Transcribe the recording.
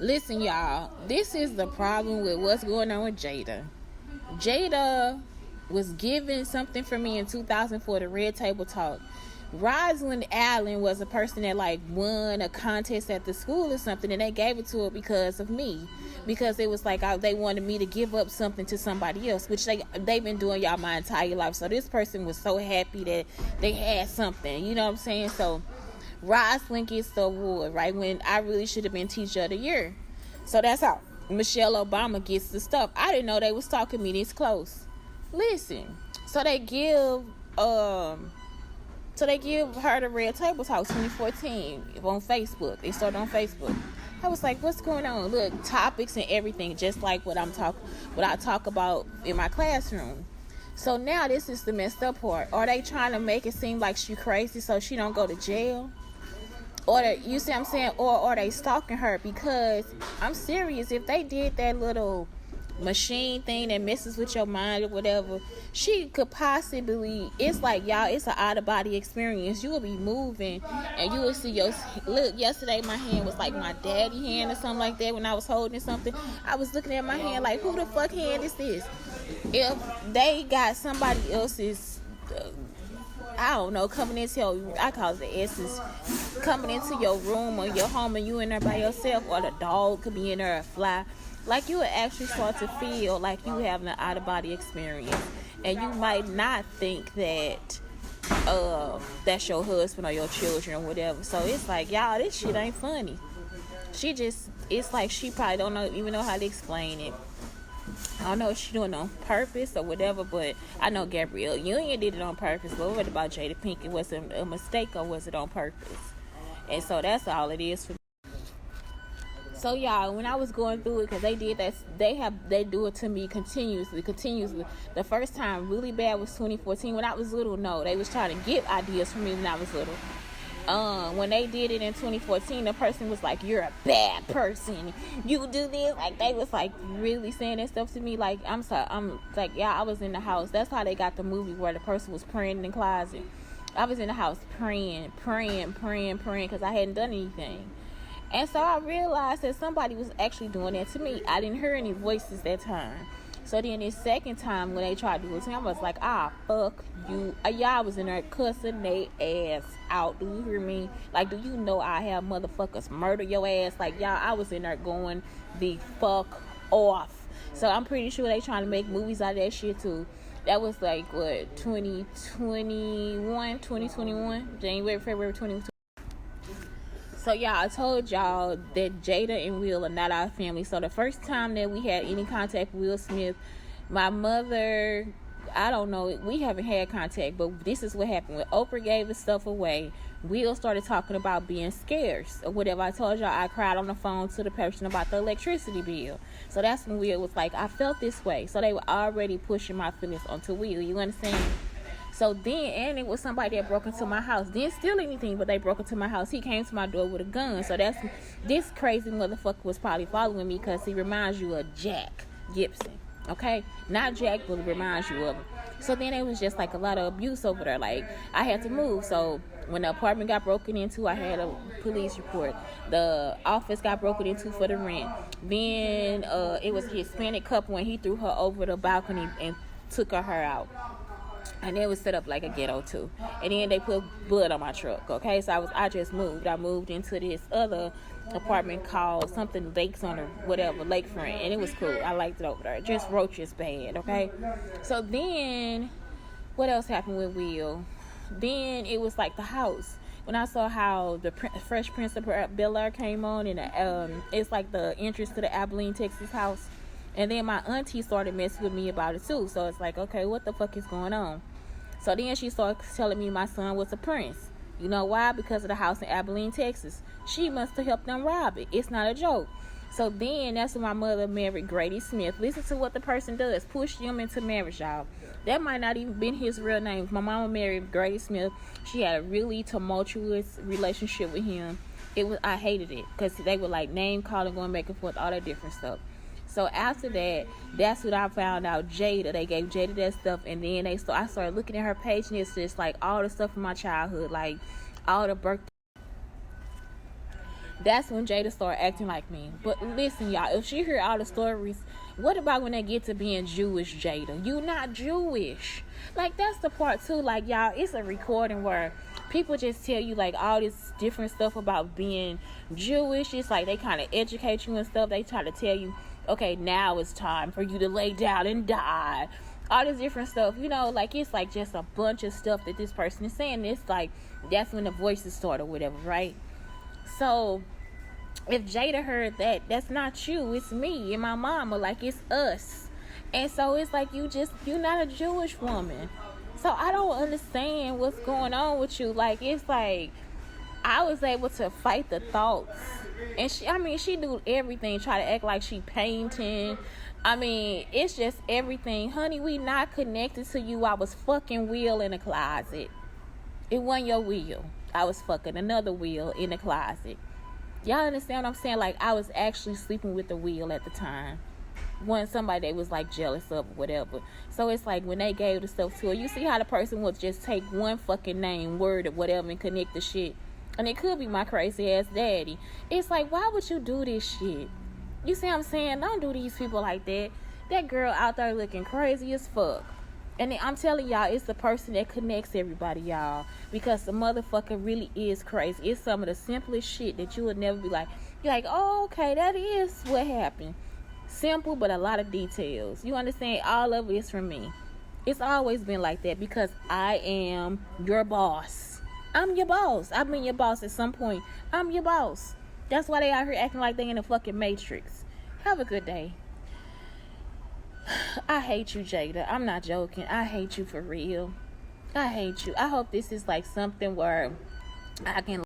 Listen, y'all, this is the problem with what's going on with Jada. Jada was given something for me in 2004, the Red Table Talk. Rosalind Allen was a person that like won a contest at the school or something, and they gave it to her because of me, because it was like they wanted me to give up something to somebody else, which they've been doing y'all my entire life. So this person was so happy that they had something, you know what I'm saying? So Rosalind gets the award right when I really should have been Teacher of the Year. So that's how Michelle Obama gets the stuff. I didn't know they was talking me this close. Listen, so they give her the Red Table Talk 2014 on Facebook. They started on Facebook. I was like, what's going on? Look, topics and everything, just like what I talk about in my classroom. So now this is the messed up part. Are they trying to make it seem like she crazy so she don't go to jail? You see what I'm saying? Or are they stalking her? Because I'm serious, if they did that little machine thing that messes with your mind or whatever, she could possibly, it's like, y'all, it's an out of body experience. You will be moving and you will see look, yesterday my hand was like my daddy hand or something like that. When I was holding something, I was looking at my hand like, who the fuck hand is this? If they got somebody else's I don't know, coming into I call it the essence, coming into your room or your home and you in there by yourself, or the dog could be in there, a fly, like you would actually start to feel like you having an out of body experience, and you might not think that that's your husband or your children or whatever. So it's like, y'all, this shit ain't funny. It's like she probably don't even know how to explain it. I don't know if she doing it on purpose or whatever, but I know Gabrielle Union did it on purpose. But what about Jada Pinkett? Was it a mistake or was it on purpose? And so that's all it is for me. So y'all, when I was going through it, because they did that, they do it to me continuously. The first time really bad was 2014 when I was little. No, they was trying to get ideas from me when I was little. When they did it in 2014, the person was like, you're a bad person, you do this, like they was like really saying that stuff to me. Like, I'm sorry, I'm like, yeah, I was in the house. That's how they got the movie where the person was praying in the closet. I was in the house praying because I hadn't done anything. And so I realized that somebody was actually doing that to me. I didn't hear any voices that time. So then the second time when they tried to do it to me, I was like, fuck you. Y'all was in there cussing they ass out. Do you hear me? Like, do you know I have motherfuckers murder your ass? Like, y'all, I was in there going the fuck off. So I'm pretty sure they trying to make movies out of that shit too. That was like, what, 2021, January, February 2021. So, y'all, I told y'all that Jada and Will are not our family. So, the first time that we had any contact with Will Smith, my mother, I don't know, we haven't had contact, but this is what happened. When Oprah gave the stuff away, Will started talking about being scarce or whatever. I told y'all I cried on the phone to the person about the electricity bill. So, that's when Will was like, I felt this way. So, they were already pushing my feelings onto Will. You understand? So then, and it was somebody that broke into my house. Didn't steal anything, but they broke into my house. He came to my door with a gun. So this crazy motherfucker was probably following me because he reminds you of Jack Gibson. Okay? Not Jack, but it reminds you of him. So then it was just like a lot of abuse over there. Like, I had to move. So when the apartment got broken into, I had a police report. The office got broken into for the rent. Then it was a Hispanic couple when he threw her over the balcony and took her out. And it was set up like a ghetto too. And then they put blood on my truck. Okay, so I just moved. I moved into this other apartment called something Lakes on or whatever, Lakefront, and it was cool. I liked it over there. Just roaches bad. Okay, so then what else happened with Will? Then it was like the house. When I saw how the Fresh Prince of Bel-Air came on, and it's like the entrance to the Abilene, Texas house. And then my auntie started messing with me about it too. So it's like, okay, what the fuck is going on? So then she started telling me my son was a prince. You know why? Because of the house in Abilene, Texas. She must have helped them rob it. It's not a joke. So then that's when my mother married Grady Smith. Listen to what the person does. Push them into marriage, y'all. That might not even been his real name. My mama married Grady Smith. She had a really tumultuous relationship with him. I hated it because they were like name calling, going back and forth, all that different stuff. So after that, that's what I found out. Jada, they gave Jada that stuff, and then I started looking at her page, and it's just like all the stuff from my childhood, like all the birthday. That's when Jada started acting like me. But listen, y'all, if she hear all the stories, what about when they get to being Jewish, Jada? You not Jewish. Like, that's the part too. Like, y'all, it's a recording where people just tell you like all this different stuff about being Jewish. It's like they kind of educate you and stuff. They try to tell you, okay, now it's time for you to lay down and die. All this different stuff, you know, like it's like just a bunch of stuff that this person is saying. It's like that's when the voices start or whatever, right? So if Jada heard that, that's not you, it's me and my mama, like it's us. And so it's like you're not a Jewish woman. So I don't understand what's going on with you. Like, it's like I was able to fight the thoughts. And she do everything, try to act like she painting. I mean, it's just everything. Honey, we not connected to you. I was fucking Will in the closet. It wasn't your Will. I was fucking another Will in the closet. Y'all understand what I'm saying? Like, I was actually sleeping with the Will at the time. Wasn't somebody that was like jealous of or whatever. So it's like when they gave the stuff to her, you see how the person would just take one fucking name, word, or whatever and connect the shit. And it could be my crazy ass daddy. It's like, why would you do this shit? You see what I'm saying? Don't do these people like that. That girl out there looking crazy as fuck. And then I'm telling y'all, it's the person that connects everybody, y'all. Because the motherfucker really is crazy. It's some of the simplest shit that you would never be like, you're like, oh, okay, that is what happened. Simple, but a lot of details. You understand? All of it is from me. It's always been like that because I am your boss. I'm your boss. I've been your boss at some point. I'm your boss. That's why they out here acting like they in a fucking Matrix. Have a good day. I hate you, Jada. I'm not joking. I hate you for real. I hate you. I hope this is like something where I can